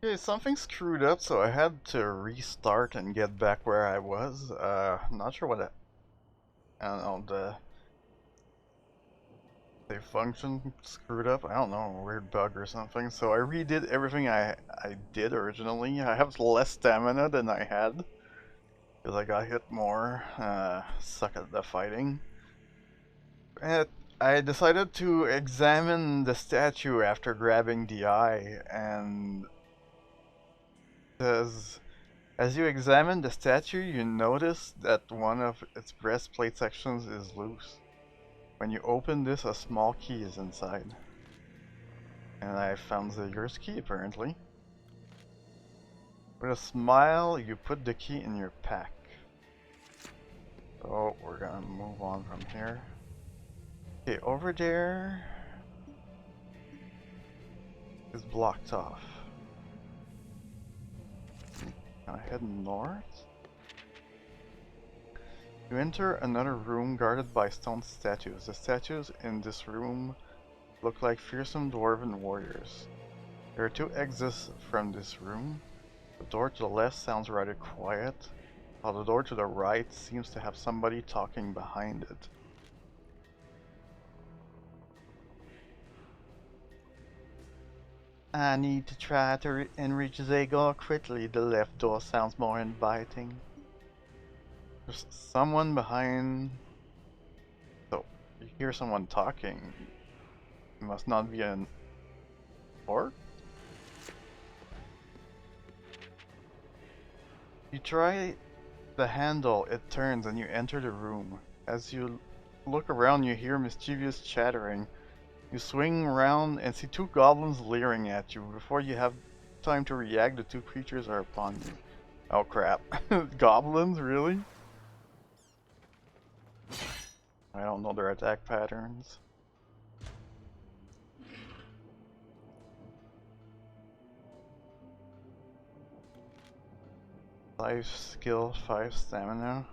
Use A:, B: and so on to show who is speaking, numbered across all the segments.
A: Okay, something screwed up, so I had to restart and get back where I was. Not sure what I don't know, the function screwed up. I don't know, a weird bug or something. So I redid everything I did originally. I have less stamina than I had because I got hit more. Suck at the fighting. And I decided to examine the statue after grabbing the eye, and as you examine the statue, you notice that one of its breastplate sections is loose. When you open this, a small key is inside. And I found the yours key, apparently. With a smile, you put the key in your pack. So, we're gonna move on from here. Okay, over there is blocked off. Can I head north? You enter another room guarded by stone statues. The statues in this room look like fearsome dwarven warriors. There are two exits from this room. The door to the left sounds rather quiet, while the door to the right seems to have somebody talking behind it. I need to try to reach Zagor quickly. The left door sounds more inviting. There's someone behind. So, you hear someone talking. It must not be an orc? You try the handle, it turns, and you enter the room. As you look around, you hear mischievous chattering. You swing around and see two goblins leering at you. Before you have time to react, the two creatures are upon you. Oh crap. Goblins, really? I don't know their attack patterns. Five skill, 5 stamina.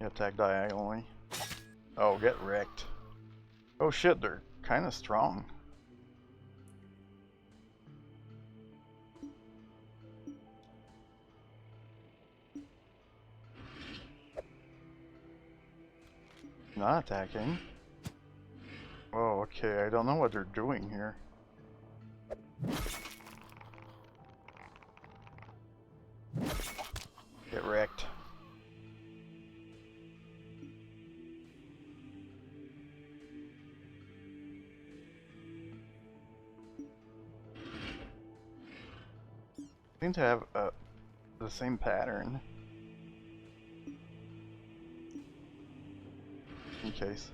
A: You attack diagonally. Oh, get wrecked. Oh shit, they're kinda strong. Not attacking. Oh, okay, I don't know what they're doing here. Get wrecked. Seem to have the same pattern. In case.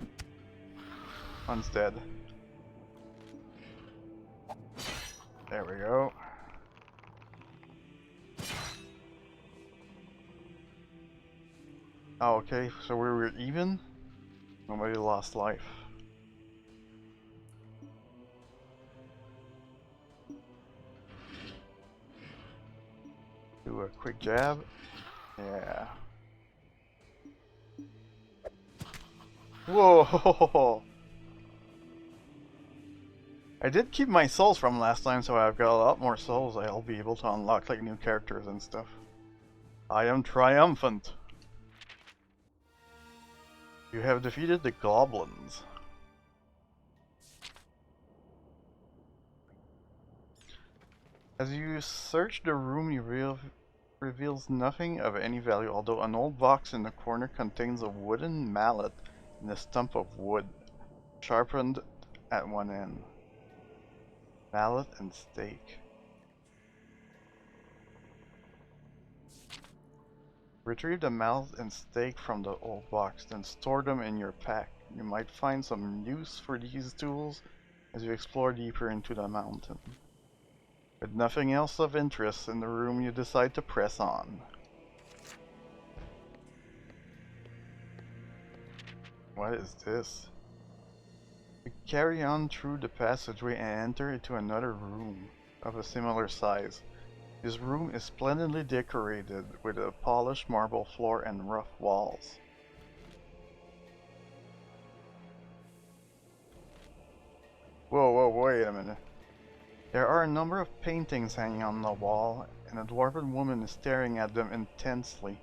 A: One's dead. There we go. Oh, okay, so we were even? Nobody lost life. Do a quick jab. Yeah. Whoa! I did keep my souls from last time, so I've got a lot more souls. I'll be able to unlock like new characters and stuff. I am triumphant. You have defeated the goblins. As you search the room, you reveals nothing of any value, although an old box in the corner contains a wooden mallet and a stump of wood, sharpened at one end. Mallet and stake. Retrieve the mallet and stake from the old box, then store them in your pack. You might find some use for these tools as you explore deeper into the mountain. With nothing else of interest in the room, you decide to press on. What is this? You carry on through the passageway and enter into another room of a similar size. This room is splendidly decorated with a polished marble floor and rough walls. wait a minute. There are a number of paintings hanging on the wall, and a dwarven woman is staring at them intensely,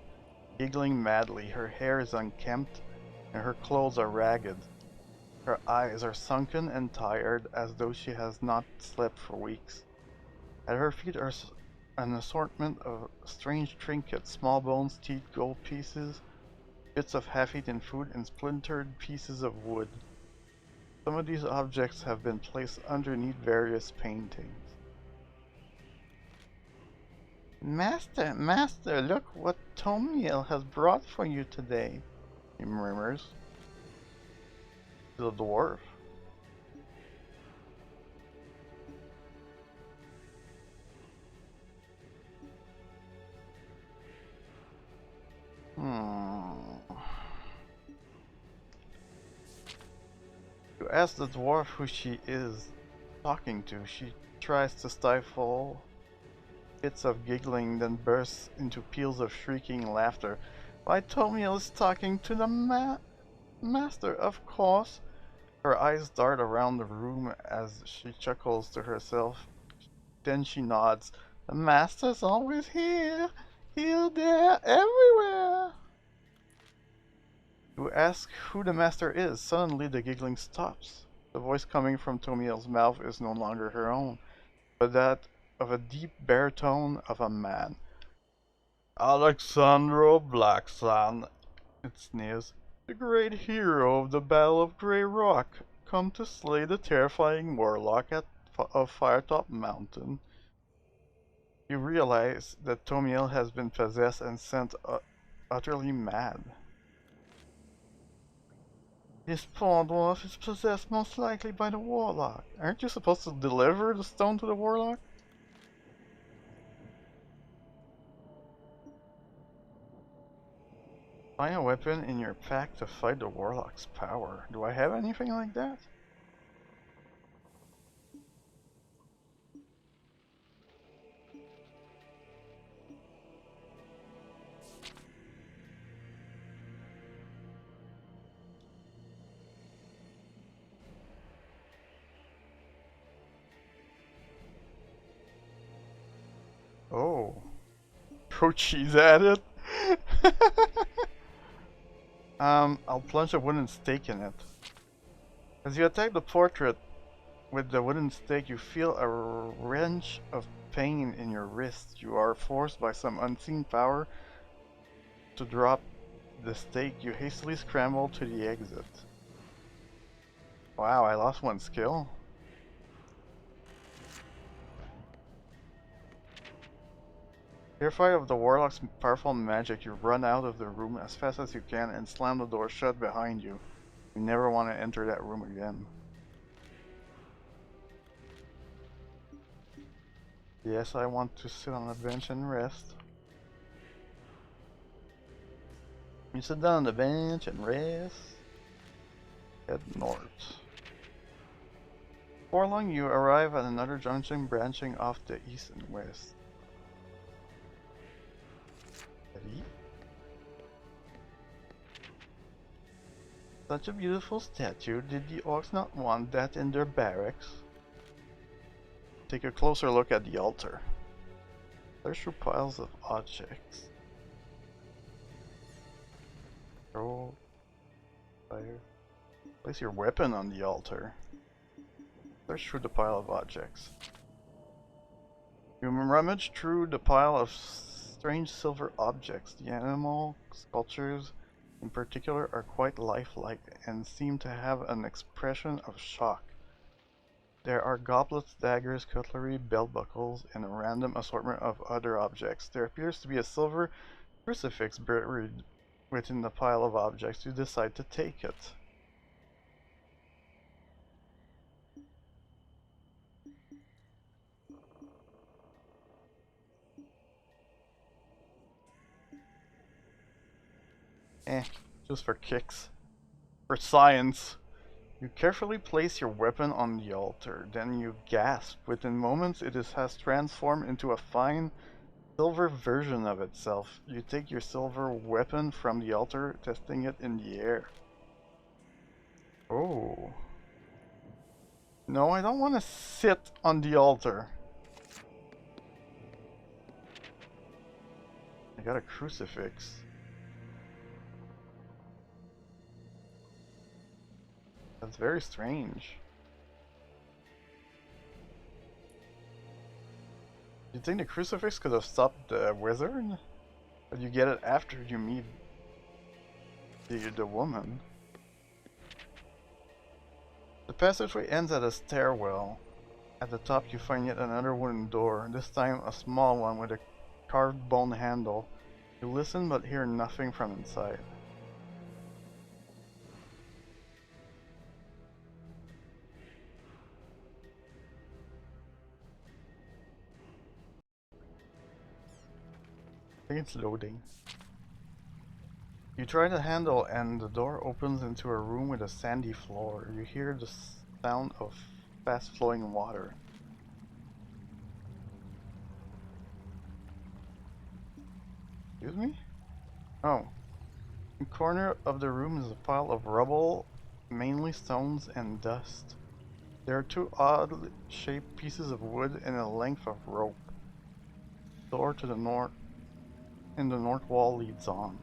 A: giggling madly. Her hair is unkempt, and her clothes are ragged. Her eyes are sunken and tired, as though she has not slept for weeks. At her feet are an assortment of strange trinkets, small bones, teeth, gold pieces, bits of half-eaten food, and splintered pieces of wood. Some of these objects have been placed underneath various paintings. Master, look what Tomiel has brought for you today, he murmurs. The dwarf. You ask the dwarf who she is talking to. She tries to stifle fits of giggling, then bursts into peals of shrieking laughter. Why, Tomiel is talking to the master, of course. Her eyes dart around the room as she chuckles to herself. Then she nods. The master's always here. Here, there, everywhere. You ask who the master is. Suddenly the giggling stops. The voice coming from Tomiel's mouth is no longer her own, but that of a deep baritone of a man. Alexandro Blacksun, it sneers, the great hero of the Battle of Grey Rock, come to slay the terrifying Warlock of Firetop Mountain. You realize that Tomiel has been possessed and sent utterly mad. This poor dwarf is possessed most likely by the Warlock. Aren't you supposed to deliver the stone to the Warlock? Find a weapon in your pack to fight the Warlock's power. Do I have anything like that? Oh. Throw cheese at it? I'll plunge a wooden stake in it. As you attack the portrait with the wooden stake, you feel a wrench of pain in your wrist. You are forced by some unseen power to drop the stake. You hastily scramble to the exit. Wow, I lost one skill. Terrified of the Warlock's powerful magic, you run out of the room as fast as you can and slam the door shut behind you. You never want to enter that room again. Yes, I want to sit on a bench and rest. You sit down on the bench and rest. Head north. Before long, you arrive at another junction branching off the east and west. Ready? Such a beautiful statue. Did the orcs not want that in their barracks? Take a closer look at the altar. There's through piles of objects. Throw fire. Place your weapon on the altar. Search through the pile of objects. You rummage through the pile of strange silver objects. The animal sculptures in particular are quite lifelike and seem to have an expression of shock. There are goblets, daggers, cutlery, belt buckles, and a random assortment of other objects. There appears to be a silver crucifix buried within the pile of objects. You decide to take it. Just for kicks. For science. You carefully place your weapon on the altar, then you gasp. Within moments has transformed into a fine silver version of itself. You take your silver weapon from the altar, testing it in the air. Oh. No, I don't want to sit on the altar. I got a crucifix. That's very strange. You think the crucifix could have stopped the wizard? But you get it after you meet the woman. The passageway ends at a stairwell. At the top you find yet another wooden door, this time a small one with a carved bone handle. You listen but hear nothing from inside. I think it's loading. You try the handle and the door opens into a room with a sandy floor. You hear the sound of fast flowing water. Excuse me? Oh. In the corner of the room is a pile of rubble, mainly stones and dust. There are two odd shaped pieces of wood and a length of rope. The door to the north in the north wall leads on.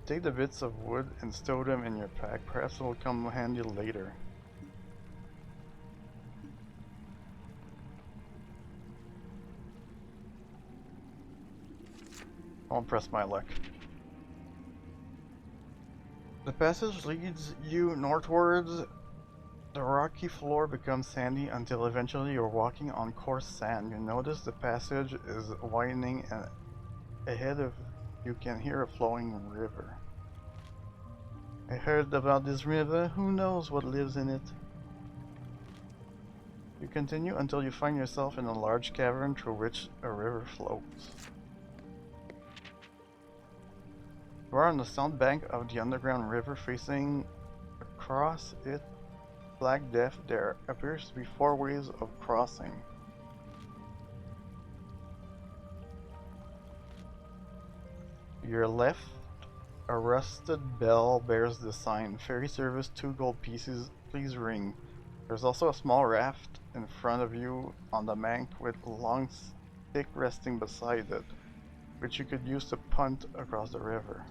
A: Take the bits of wood and stow them in your pack, perhaps it will come handy later. I'll press my luck. The passage leads you northwards. The rocky floor becomes sandy until eventually you're walking on coarse sand. You notice the passage is widening and ahead of you can hear a flowing river. I heard about this river, who knows what lives in it? You continue until you find yourself in a large cavern through which a river flows. You are on the south bank of the underground river facing across it. Black depth, there appears to be 4 ways of crossing. To your left, a rusted bell bears the sign, ferry service 2 gold pieces, please ring. There's also a small raft in front of you on the bank with a long stick resting beside it, which you could use to punt across the river.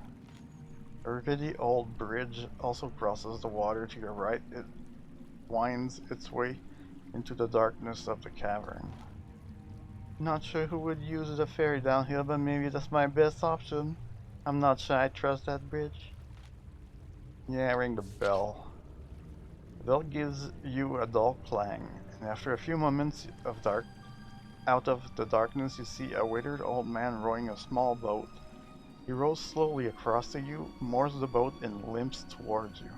A: A rickety old bridge also crosses the water to your right. It winds its way into the darkness of the cavern. Not sure who would use the ferry down here, but maybe that's my best option. I'm not sure I trust that bridge. Yeah, ring the bell. The bell gives you a dull clang, and after a few moments of out of the darkness you see a withered old man rowing a small boat. He rows slowly across to you, moors the boat, and limps towards you.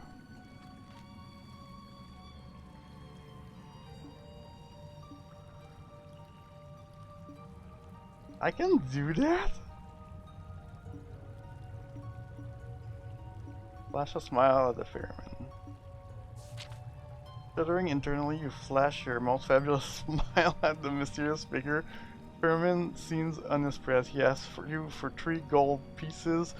A: I can do that? Flash a smile at the ferryman. Shuddering internally, you flash your most fabulous smile at the mysterious figure. Ferryman seems unimpressed. He asks you for 3 gold pieces.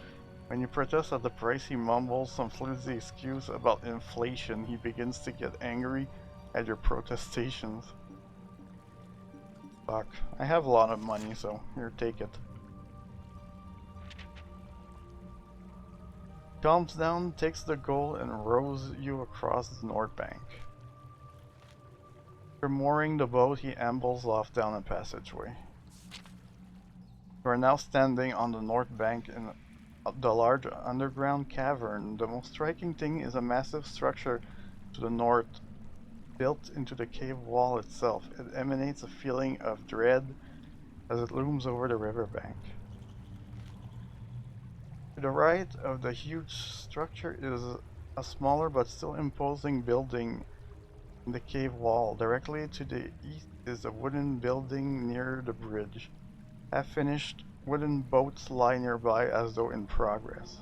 A: When you protest at the price, he mumbles some flimsy excuse about inflation. He begins to get angry at your protestations. Fuck. I have a lot of money, so here, take it. Calms down, takes the gold, and rows you across the north bank. After mooring the boat, he ambles off down a passageway. You are now standing on the north bank in the large underground cavern. The most striking thing is a massive structure to the north, built into the cave wall itself. It emanates a feeling of dread as it looms over the riverbank. To the right of the huge structure is a smaller but still imposing building in the cave wall. Directly to the east is a wooden building near the bridge. Half-finished wooden boats lie nearby as though in progress.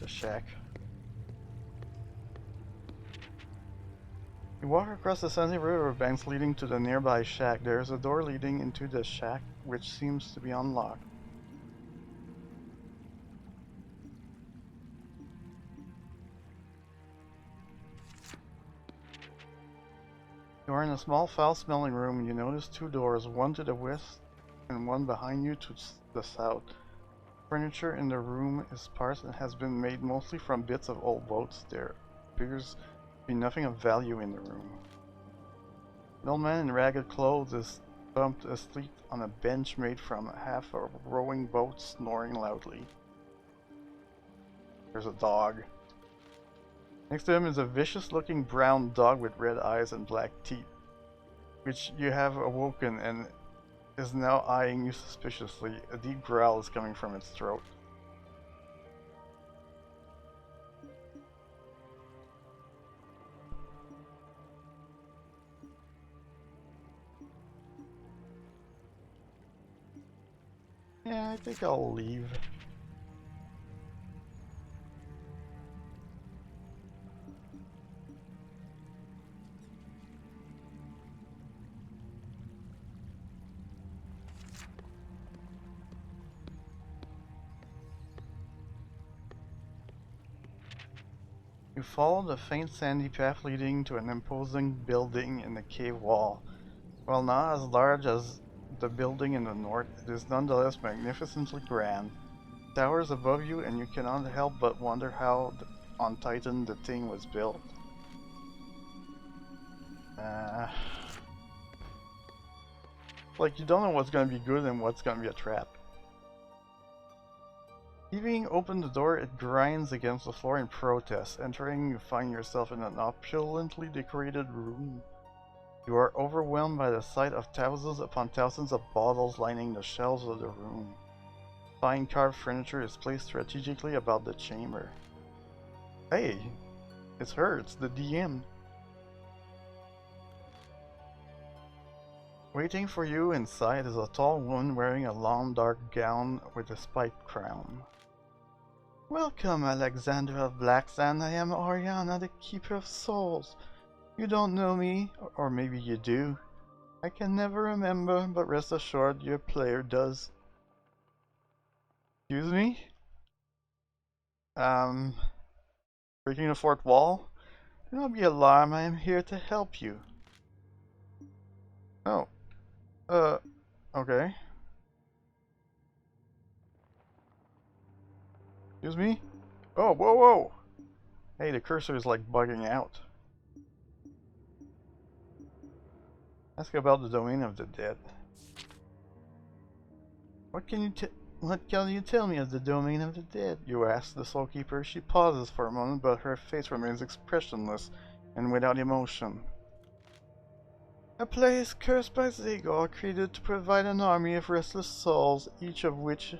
A: the shack. You walk across the sandy riverbanks leading to the nearby shack. There is a door leading into the shack, which seems to be unlocked. You are in a small, foul-smelling room. You notice two doors, one to the west and one behind you to the south. Furniture in the room is sparse and has been made mostly from bits of old boats. There appears to be nothing of value in the room. An old man in ragged clothes is bumped asleep on a bench made from half a rowing boat, snoring loudly. There's a dog. Next to him is a vicious-looking brown dog with red eyes and black teeth, which you have awoken and is now eyeing you suspiciously. A deep growl is coming from its throat. Yeah, I think I'll leave. You follow the faint sandy path leading to an imposing building in the cave wall. While not as large as the building in the north, it is nonetheless magnificently grand. Towers above you, and you cannot help but wonder how on Titan the thing was built. Like, you don't know what's gonna be good and what's gonna be a trap. Leaving open the door, it grinds against the floor in protest. Entering, you find yourself in an opulently decorated room. You are overwhelmed by the sight of thousands upon thousands of bottles lining the shelves of the room. Fine carved furniture is placed strategically about the chamber. Hey, it's her, it's the DM. Waiting for you inside is a tall woman wearing a long dark gown with a spiked crown. Welcome, Alexander of Blacksand. I am Oriana, the Keeper of Souls. You don't know me, or maybe you do. I can never remember, but rest assured your player does. Excuse me? Breaking the fourth wall? Do not be alarmed, I am here to help you. Oh. Okay. Excuse me? Oh, whoa, whoa! Hey, the cursor is like bugging out. Ask about the domain of the dead. What can you tell me of the domain of the dead? You ask the Soulkeeper. She pauses for a moment, but her face remains expressionless and without emotion. A place cursed by Zagor, created to provide an army of restless souls, each of which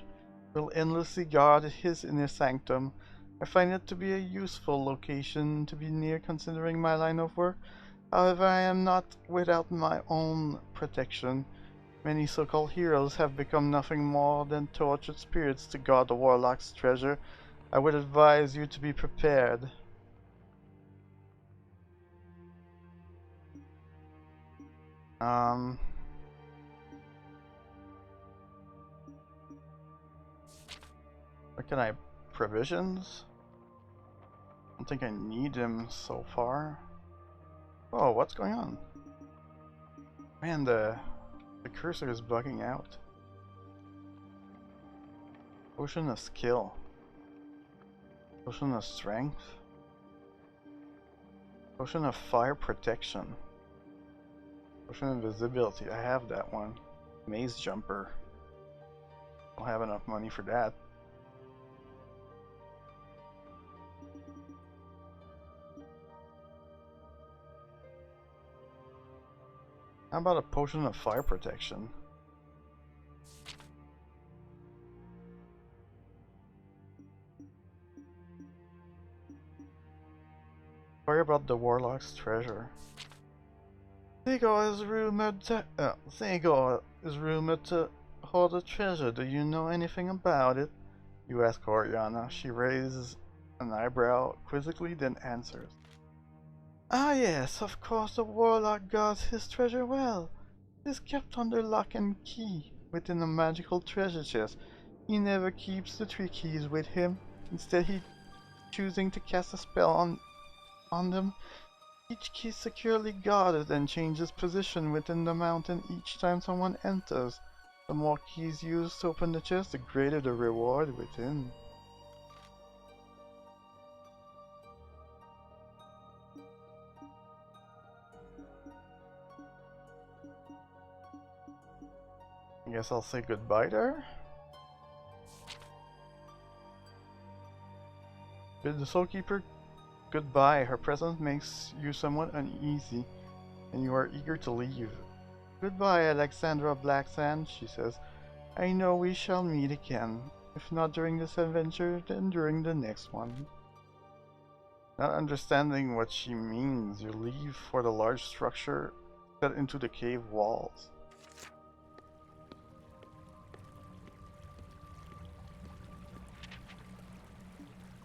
A: will endlessly guard his inner sanctum. I find it to be a useful location to be near considering my line of work. However, I am not without my own protection. Many so-called heroes have become nothing more than tortured spirits to guard the Warlock's treasure. I would advise you to be prepared. What can I... provisions? I don't think I need them so far. Oh, what's going on? Man, the cursor is bugging out. Potion of skill. Potion of strength. Potion of fire protection. Potion of visibility. I have that one. Maze jumper. Don't have enough money for that. How about a potion of fire protection? Worry about the Warlock's treasure. Zagor is rumored to hold a treasure. Do you know anything about it? You ask Oriana. She raises an eyebrow quizzically, then answers. Ah yes, of course the Warlock guards his treasure well. It is kept under lock and key within a magical treasure chest. He never keeps the three keys with him. Instead, he choosing to cast a spell on them. Each key is securely guarded and changes position within the mountain each time someone enters. The more keys used to open the chest, the greater the reward within. I guess I'll say goodbye there. Bid the Soulkeeper goodbye. Her presence makes you somewhat uneasy, and you are eager to leave. Goodbye, Alexandra Blacksand, she says. I know we shall meet again. If not during this adventure, then during the next one. Not understanding what she means, you leave for the large structure set into the cave walls.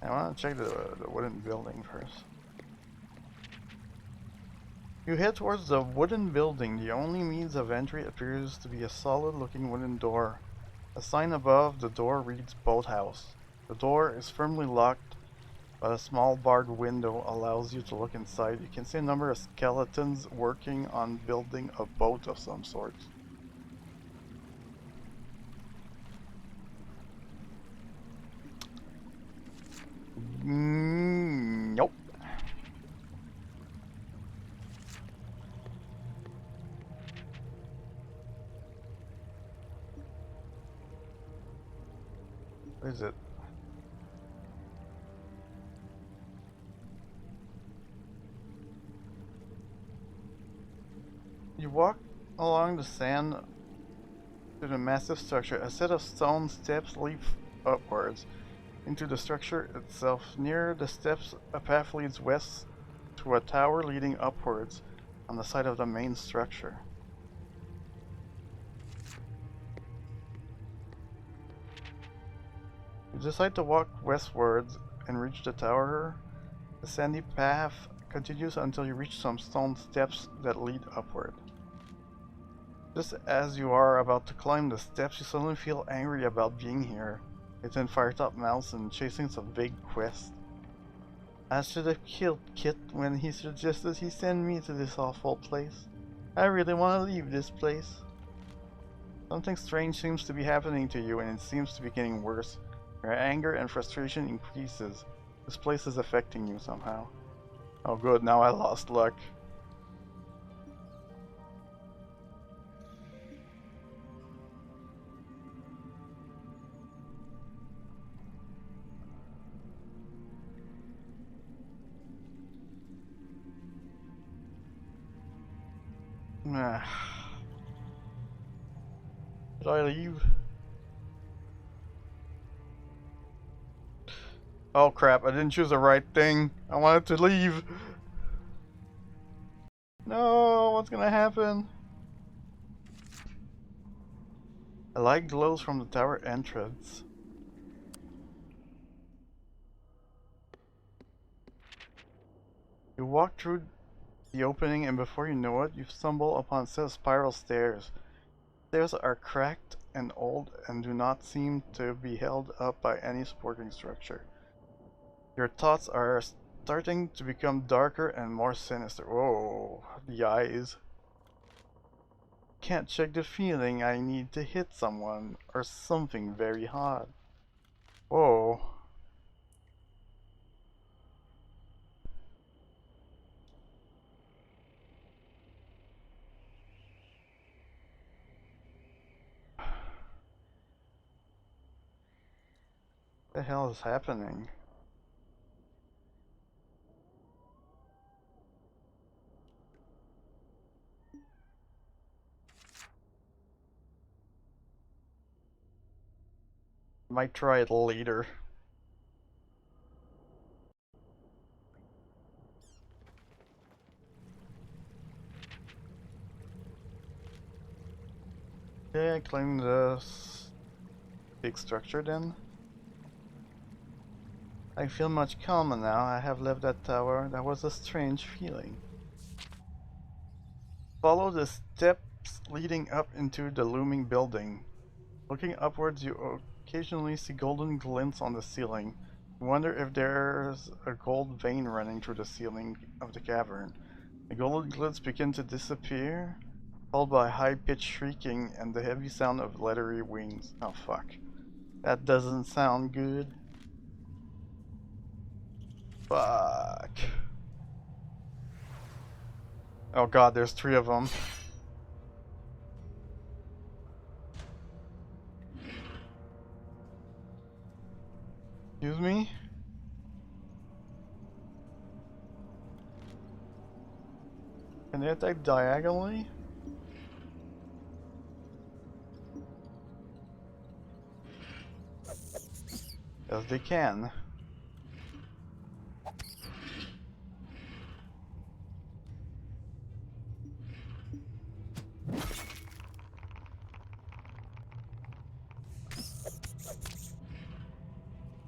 A: I want to check the wooden building first. You head towards the wooden building. The only means of entry appears to be a solid-looking wooden door. A sign above the door reads Boathouse. The door is firmly locked, but a small barred window allows you to look inside. You can see a number of skeletons working on building a boat of some sort. Nope. What is it? You walk along the sand to the massive structure. A set of stone steps lead upwards into the structure itself. Near the steps, a path leads west to a tower leading upwards on the side of the main structure. You decide to walk westwards and reach the tower. The sandy path continues until you reach some stone steps that lead upward. Just as you are about to climb the steps, you suddenly feel angry about being here. It's in Firetop Mountain, chasing some big quest. I should have killed Kit when he suggested he send me to this awful place. I really want to leave this place. Something strange seems to be happening to you, and it seems to be getting worse. Your anger and frustration increases. This place is affecting you somehow. Oh good, now I lost luck. Did I leave? Oh crap, I didn't choose the right thing. I wanted to leave. No, what's gonna happen? A light glows from the tower entrance. You walk through the opening, and before you know it, you stumble upon a set of spiral stairs. Stairs are cracked and old and do not seem to be held up by any supporting structure. Your thoughts are starting to become darker and more sinister. Whoa, the eyes. Can't shake the feeling I need to hit someone or something very hard. Whoa. What the hell is happening? Might try it later. Okay, climb this big structure then. I feel much calmer now. I have left that tower. That was a strange feeling. Follow the steps leading up into the looming building. Looking upwards, you occasionally see golden glints on the ceiling. You wonder if there's a gold vein running through the ceiling of the cavern. The golden glints begin to disappear, followed by high-pitched shrieking and the heavy sound of leathery wings. Oh fuck. That doesn't sound good. Fuck. Oh god, there's 3 of them. Excuse me? Can they attack diagonally? Yes, they can.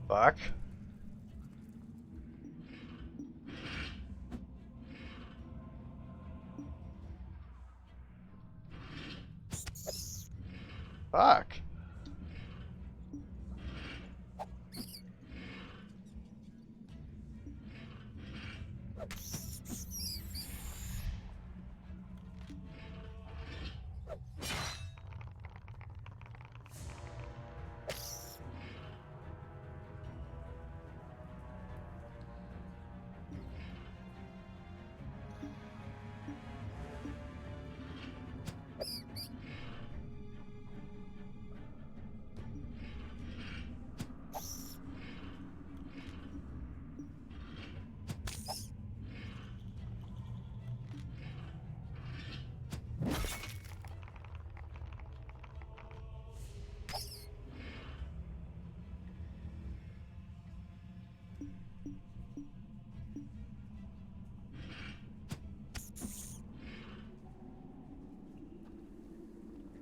A: Fuck. Fuck.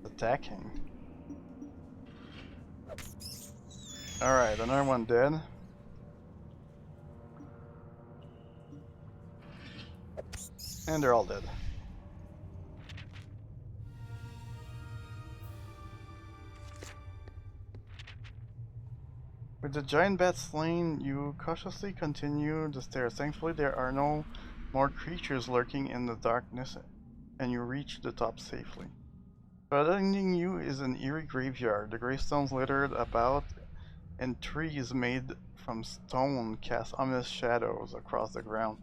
A: Attacking. Alright, another one dead. And they're all dead. With the giant bat slain, you cautiously continue the stairs. Thankfully, there are no more creatures lurking in the darkness, and you reach the top safely. Surrounding you is an eerie graveyard. The gravestones littered about, and trees made from stone cast ominous shadows across the ground.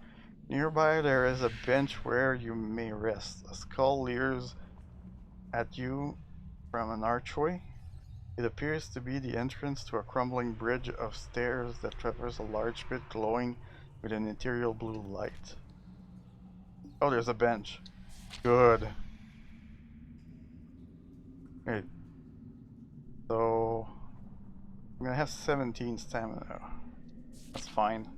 A: Nearby, there is a bench where you may rest. A skull leers at you from an archway. It appears to be the entrance to a crumbling bridge of stairs that traverse a large pit glowing with an ethereal blue light. Oh, there's a bench. Good. Wait. So I'm gonna have 17 stamina. That's fine.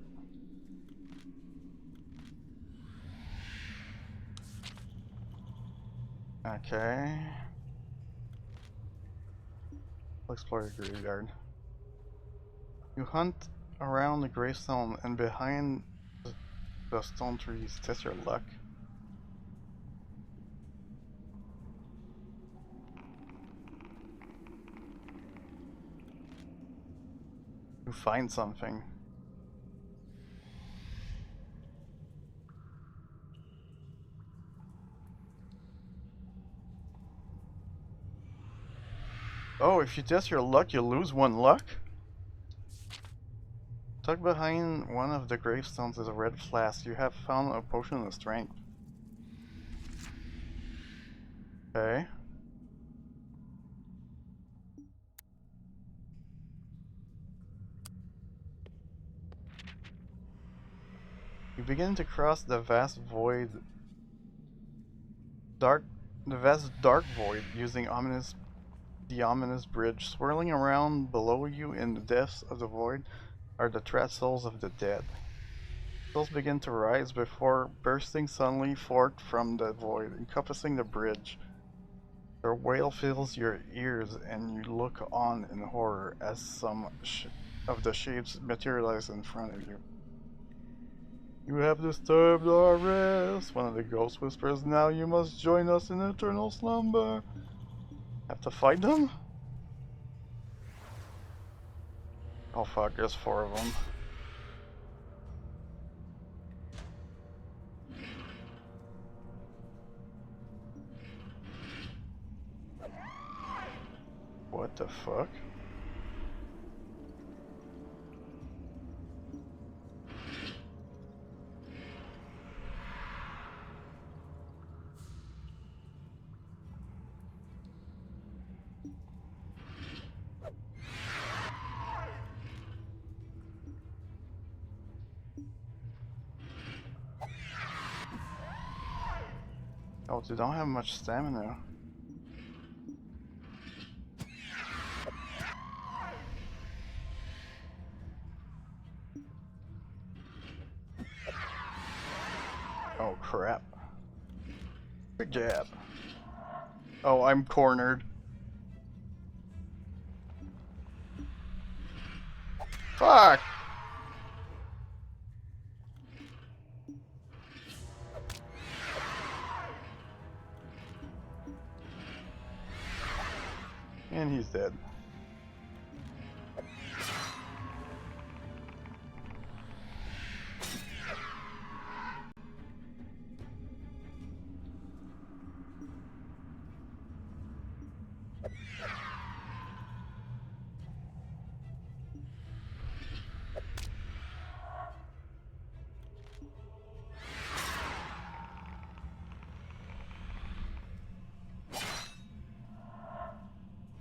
A: Okay. I'll explore the graveyard. You hunt around the gravestone and behind the stone trees. Test your luck. You find something. Oh, if you test your luck, you lose 1 luck? Tucked behind one of the gravestones is a red flask. You have found a potion of strength. Okay. You begin to cross the vast dark void using the ominous bridge. Swirling around below you in the depths of the void are the trapped souls of the dead. Souls begin to rise before bursting suddenly forth from the void, encompassing the bridge. Their wail fills your ears and you look on in horror as some of the shapes materialize in front of you. You have disturbed our rest, one of the ghosts whispers. Now you must join us in eternal slumber. Have to fight them? Oh fuck, there's 4 of them. What the fuck? Oh, they don't have much stamina. Oh crap. Good jab. Oh, I'm cornered. Fuck! And he's dead.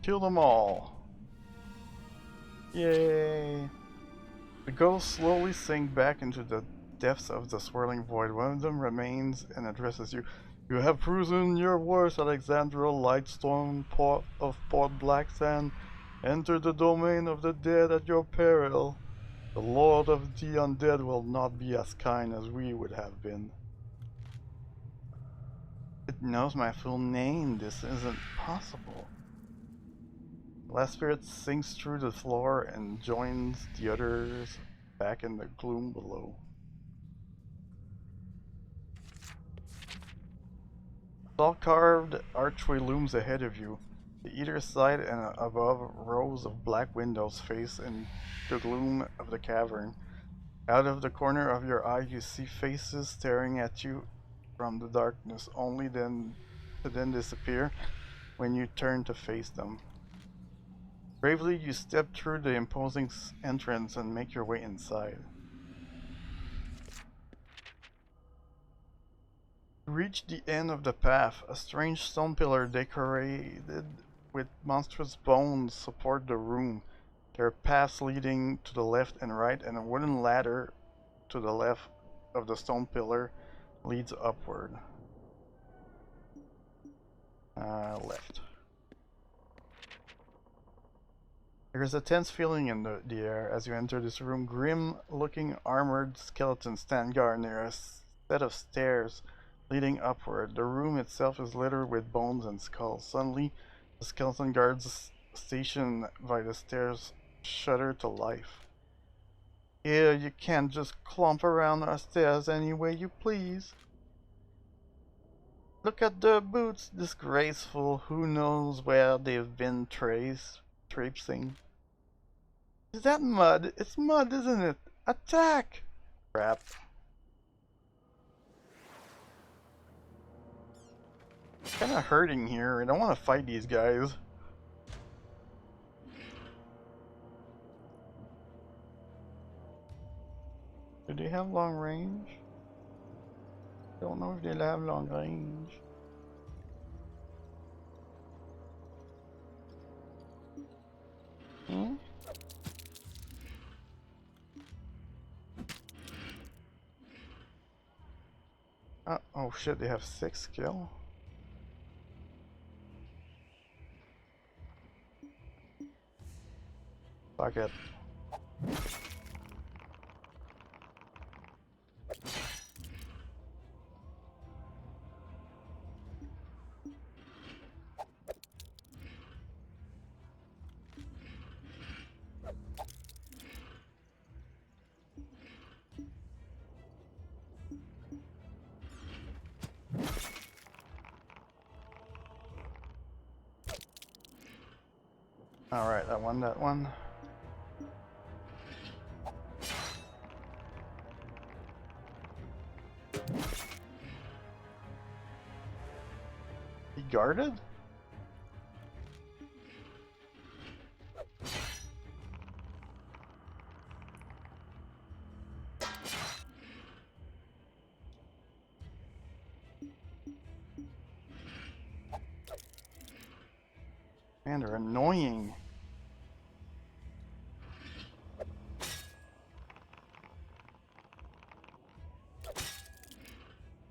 A: Kill them all. Yay! The ghosts slowly sink back into the depths of the swirling void. One of them remains and addresses you. You have proven your worth, Alexandra Lightstone of Port Blacksand. Enter the domain of the dead at your peril. The Lord of the Undead will not be as kind as we would have been. It knows my full name. This isn't possible. The last spirit sinks through the floor and joins the others back in the gloom below. A tall-carved archway looms ahead of you. To either side and above, rows of black windows face in the gloom of the cavern. Out of the corner of your eye, you see faces staring at you from the darkness, only then to then disappear when you turn to face them. Bravely, you step through the imposing entrance and make your way inside. You reach the end of the path. A strange stone pillar decorated with monstrous bones support the room. There are paths leading to the left and right, and a wooden ladder to the left of the stone pillar leads upward. Left. There is a tense feeling in the air as you enter this room. Grim-looking armored skeletons stand guard near a set of stairs leading upward. The room itself is littered with bones and skulls. Suddenly, the skeleton guards stationed by the stairs shudder to life. Here, you can't just clump around our stairs any way you please. Look at their boots, disgraceful. Who knows where they've been traipsing. Is that mud? It's mud, isn't it? Attack! Crap. It's kinda hurting here. I don't want to fight these guys. Do they have long range? Don't know if they'll have long range. Hmm? Oh shit, they have 6 skill? Fuck it. Alright, I won that one. He guarded? Man, they're annoying.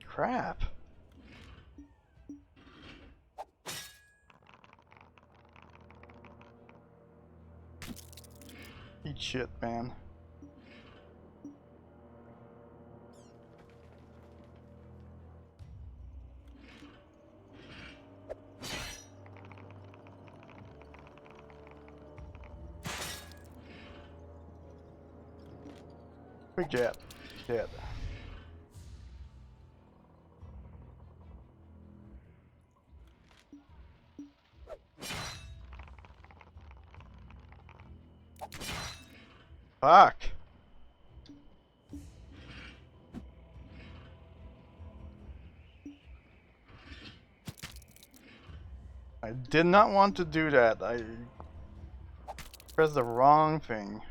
A: Crap. Eat shit, man. Quick jab. Dead. Fuck! I did not want to do that. I pressed the wrong thing.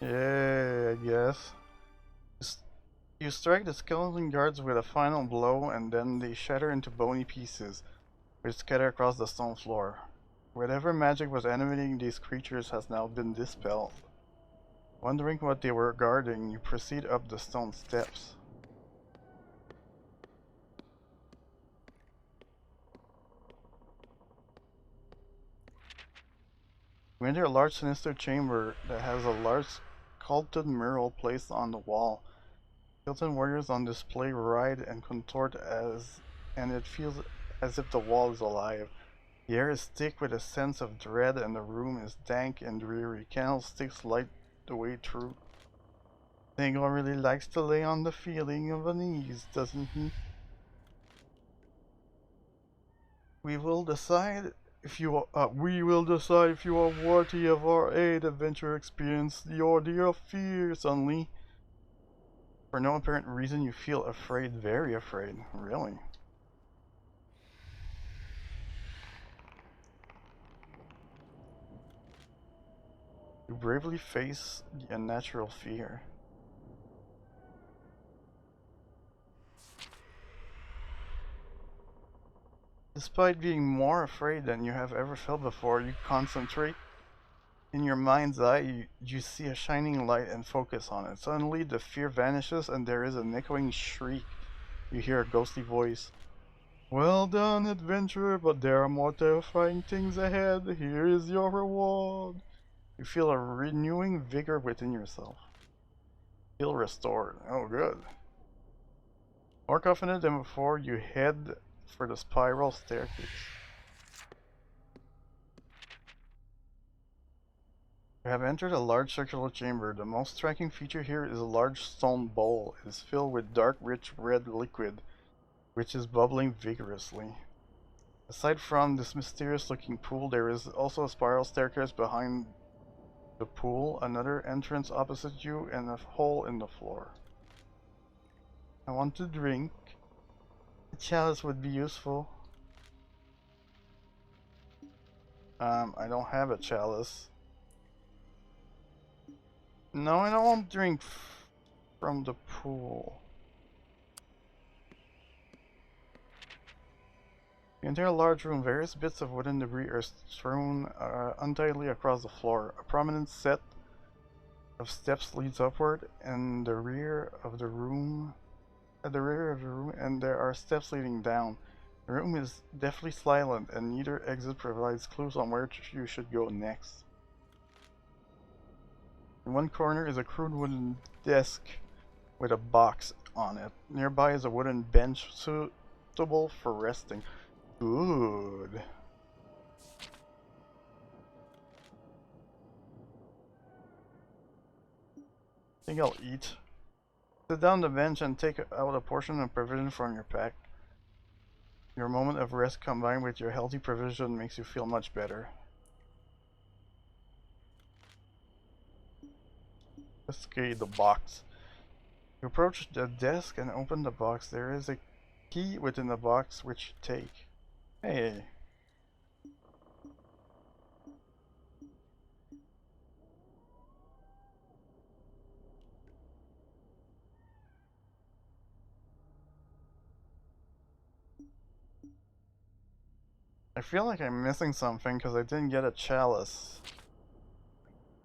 A: Yeah, I guess. You strike the skeleton guards with a final blow, and then they shatter into bony pieces, which scatter across the stone floor. Whatever magic was animating these creatures has now been dispelled. Wondering what they were guarding, you proceed up the stone steps. You enter a large sinister chamber that has a large sculpted mural placed on the wall. Skeleton warriors on display writhe and contort and it feels as if the wall is alive. The air is thick with a sense of dread and the room is dank and dreary. Candlesticks light the way through. Dingo really likes to lay on the feeling of unease, doesn't he? We will decide if you are worthy of our aid. Adventure experience the ordeal of fear suddenly. For no apparent reason you feel afraid, very afraid. Really? You bravely face the unnatural fear. Despite being more afraid than you have ever felt before, you concentrate. In your mind's eye, you see a shining light and focus on it. Suddenly, the fear vanishes and there is an echoing shriek. You hear a ghostly voice. Well done, adventurer, but there are more terrifying things ahead. Here is your reward. You feel a renewing vigor within yourself. Feel restored. Oh, good. More confident than before, you head for the spiral staircase. You have entered a large circular chamber. The most striking feature here is a large stone bowl. It is filled with dark, rich red liquid, which is bubbling vigorously. Aside from this mysterious-looking pool, there is also a spiral staircase behind the pool, another entrance opposite you, and a hole in the floor. I want to drink. A chalice would be useful. I don't have a chalice. No, I don't want to drink from the pool. You enter a large room. Various bits of wooden debris are strewn untidily across the floor. A prominent set of steps leads upward, and the rear of the room, and there are steps leading down. The room is deathly silent, and neither exit provides clues on where you should go next. In one corner is a crude wooden desk with a box on it. Nearby is a wooden bench suitable for resting. Good. think I'll eat. Sit down on the bench and take out a portion of provision from your pack. Your moment of rest combined with your healthy provision makes you feel much better. Let's get the box. You approach the desk and open the box. There is a key within the box which you take. Hey. I feel like I'm missing something because I didn't get a chalice.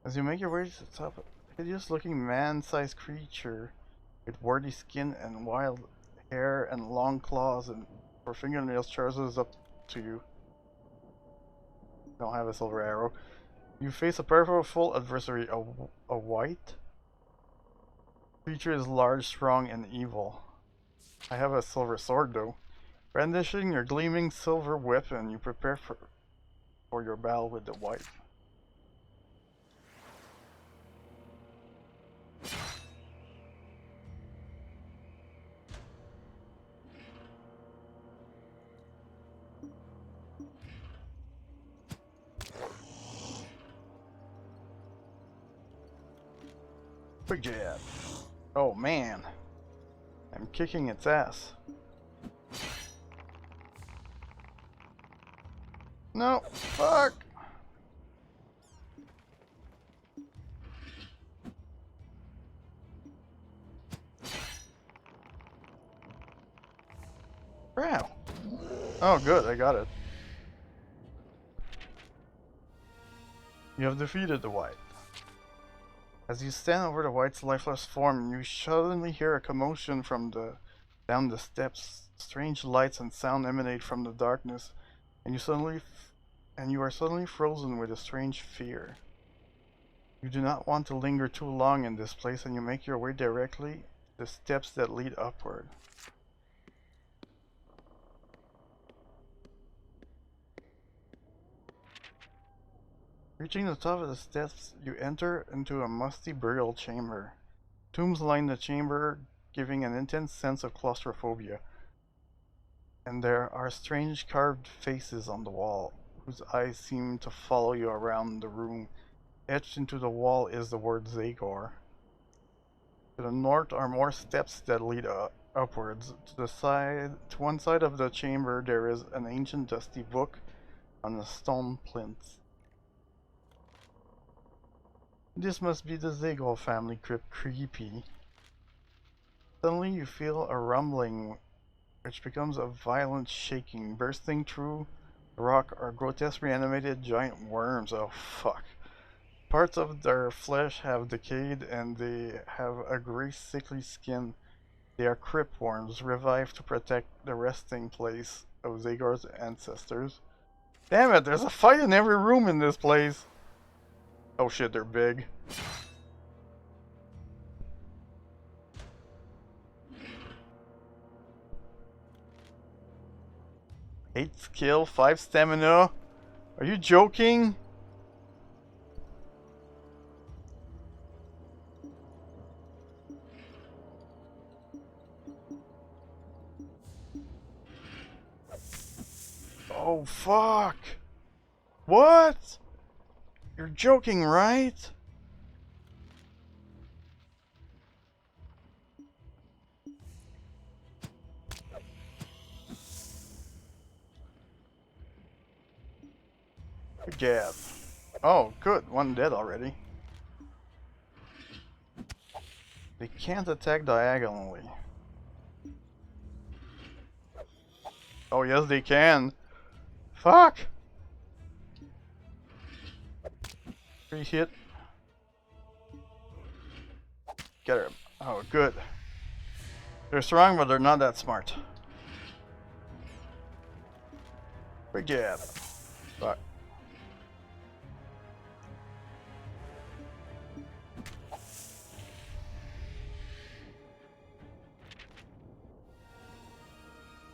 A: As you make your way to the top, a hideous looking man-sized creature with warty skin and wild hair and long claws and for fingernails charges up to you. Don't have a silver arrow. You face a powerful adversary, a white creature is large, strong, and evil. I have a silver sword though. Brandishing your gleaming silver weapon, you prepare for your battle with the white. Quick jab. Oh man. I'm kicking its ass. No, fuck. Wow. Oh good, I got it. You have defeated the white. As you stand over the white's lifeless form, you suddenly hear a commotion from down the steps. Strange lights and sound emanate from the darkness, and you are suddenly frozen with a strange fear. You do not want to linger too long in this place, and you make your way directly to the steps that lead upward. Reaching the top of the steps, you enter into a musty burial chamber. Tombs line the chamber, giving an intense sense of claustrophobia. And there are strange carved faces on the wall, whose eyes seem to follow you around the room. Etched into the wall is the word Zagor. To the north are more steps that lead upwards. To one side of the chamber there is an ancient dusty book on a stone plinth. This must be the Zagor family crypt. Creepy. Suddenly you feel a rumbling which becomes a violent shaking. Bursting through the rock are grotesquely animated giant worms. Oh fuck. Parts of their flesh have decayed and they have a grey sickly skin. They are crypt worms, revived to protect the resting place of Zagor's ancestors. Damn it, there's a fight in every room in this place! Oh shit, they're big. Eight skill, 5 stamina. Are you joking? Oh fuck! What? You're joking, right? Good jab. Oh, good. One dead already. They can't attack diagonally. Oh, yes, they can. Fuck! 3 hit. Get her. Oh, good. They're strong, but they're not that smart. Quick jab. Fuck.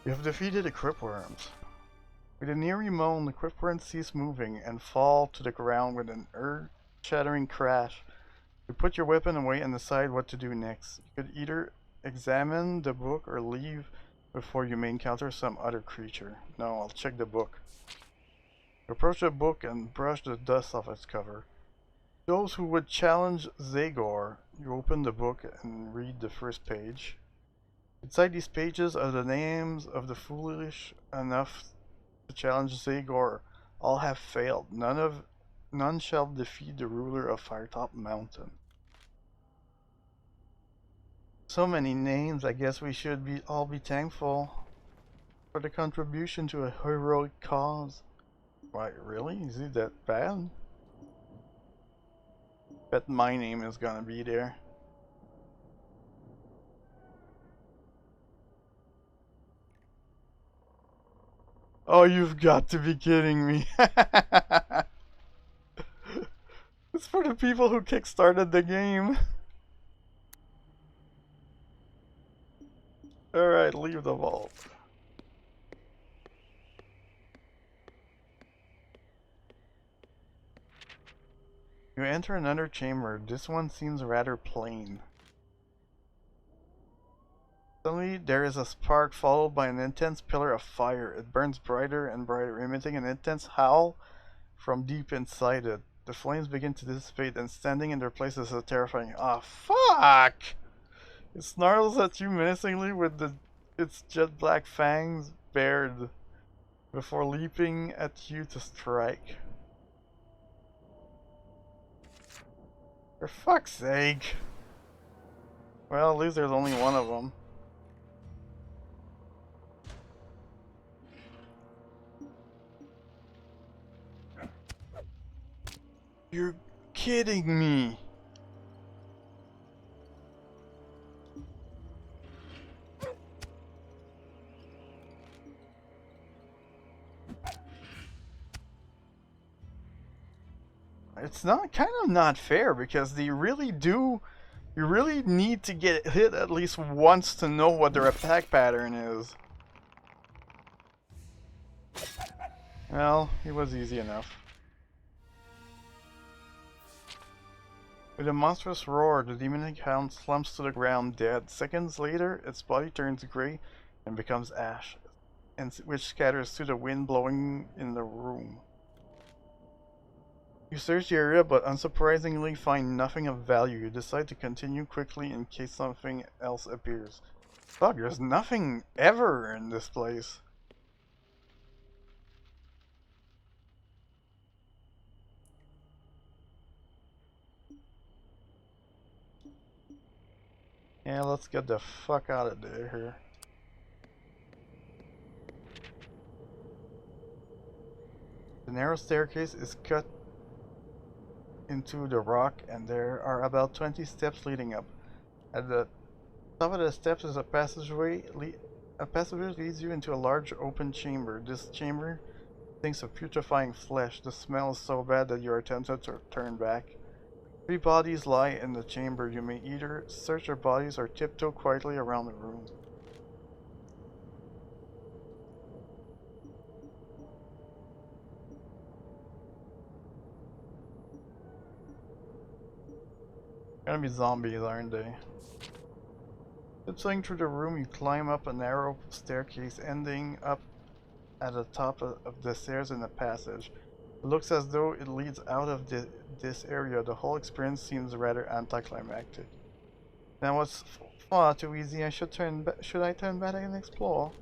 A: You have defeated the cryptworms. With an eerie moan, the cryptworms cease moving and fall to the ground with an earth-shattering crash. You put your weapon away and decide what to do next. You could either examine the book or leave before you may encounter some other creature. No, I'll check the book. You approach the book and brush the dust off its cover. Those who would challenge Zagor, you open the book and read the first page. Inside these pages are the names of the foolish enough to challenge Zagor. All have failed. None shall defeat the ruler of Firetop Mountain. So many names, I guess we should all be thankful for the contribution to a heroic cause. Why, really? Is it that bad? Bet my name is gonna be there. Oh, you've got to be kidding me. It's for the people who kickstarted the game. Alright, leave the vault. You enter another chamber. This one seems rather plain. Suddenly, there is a spark followed by an intense pillar of fire. It burns brighter and brighter, emitting an intense howl from deep inside it. The flames begin to dissipate, and standing in their place is a terrifying... Ah, fuck! It snarls at you menacingly with its jet black fangs bared before leaping at you to strike. For fuck's sake! Well, at least there's only one of them. You're kidding me! It's kind of not fair because they really do. You really need to get hit at least once to know what their attack pattern is. Well, it was easy enough. With a monstrous roar, the demonic hound slumps to the ground dead. Seconds later, its body turns grey and becomes ash, which scatters to the wind blowing in the room. You search the area but unsurprisingly find nothing of value. You decide to continue quickly in case something else appears. Fuck, there's nothing ever in this place. Yeah, let's get the fuck out of there here. The narrow staircase is cut into the rock and there are about 20 steps leading up. At the top of the steps is a passageway. A passageway leads you into a large open chamber. This chamber stinks of putrefying flesh. The smell is so bad that you are tempted to turn back. 3 bodies lie in the chamber. You may either search their bodies or tiptoe quietly around the room. Gonna be zombies, aren't they? Tiptoeing through the room, you climb up a narrow staircase ending up at the top of the stairs in a passage. It looks as though it leads out of this area. The whole experience seems rather anticlimactic. That was far too easy. Should I turn back and explore?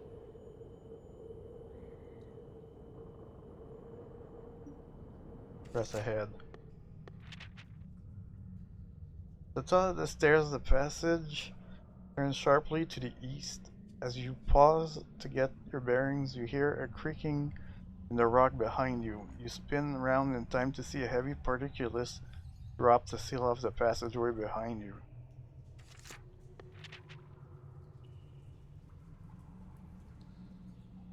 A: Press ahead. The top of the stairs of the passage turns sharply to the east. As you pause to get your bearings, you hear a creaking in the rock behind you. You spin around in time to see a heavy particulus drop to seal off the passageway behind you.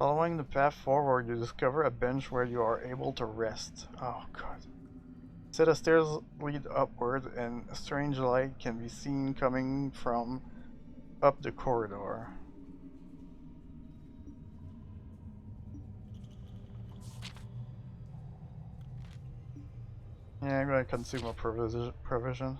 A: Following the path forward, you discover a bench where you are able to rest. Oh god. A set of stairs lead upward, and a strange light can be seen coming from up the corridor. Yeah, I'm gonna consume a provision.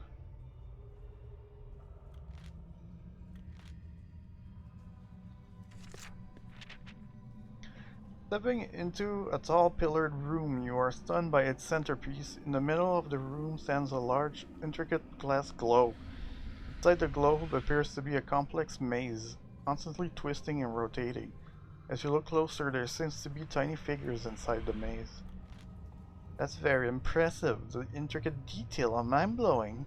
A: Stepping into a tall pillared room, you are stunned by its centerpiece. In the middle of the room stands a large, intricate glass globe. Inside the globe appears to be a complex maze, constantly twisting and rotating. As you look closer, there seems to be tiny figures inside the maze. That's very impressive. The intricate detail are mind-blowing.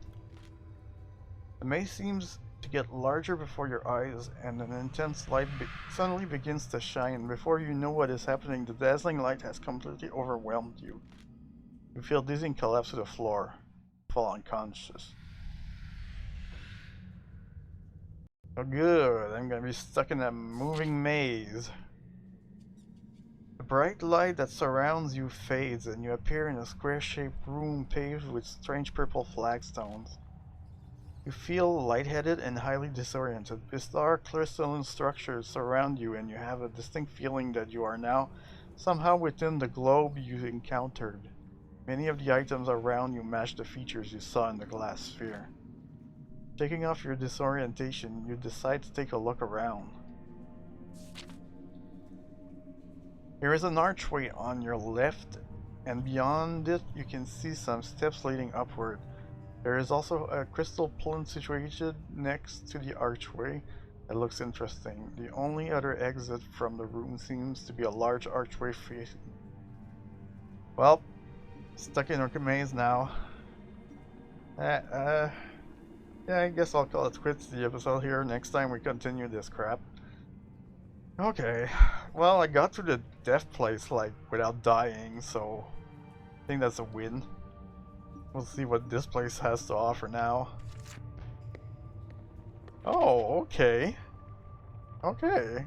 A: The maze seems to get larger before your eyes, and an intense light suddenly begins to shine. Before you know what is happening, the dazzling light has completely overwhelmed you. You feel dizzy and collapse to the floor, fall unconscious. Oh good, I'm gonna be stuck in a moving maze. The bright light that surrounds you fades, and you appear in a square-shaped room paved with strange purple flagstones. You feel lightheaded and highly disoriented. Bizarre crystalline structures surround you, and you have a distinct feeling that you are now somehow within the globe you encountered. Many of the items around you match the features you saw in the glass sphere. Taking off your disorientation, you decide to take a look around. There is an archway on your left, and beyond it you can see some steps leading upward. There is also a crystal plant situated next to the archway that looks interesting. The only other exit from the room seems to be a large archway facing. Well, stuck in a maze now. Yeah, I guess I'll call it quits the episode here. Next time we continue this crap. Okay, well, I got through the death place like without dying, so I think that's a win. We'll see what this place has to offer now. Oh, okay. Okay.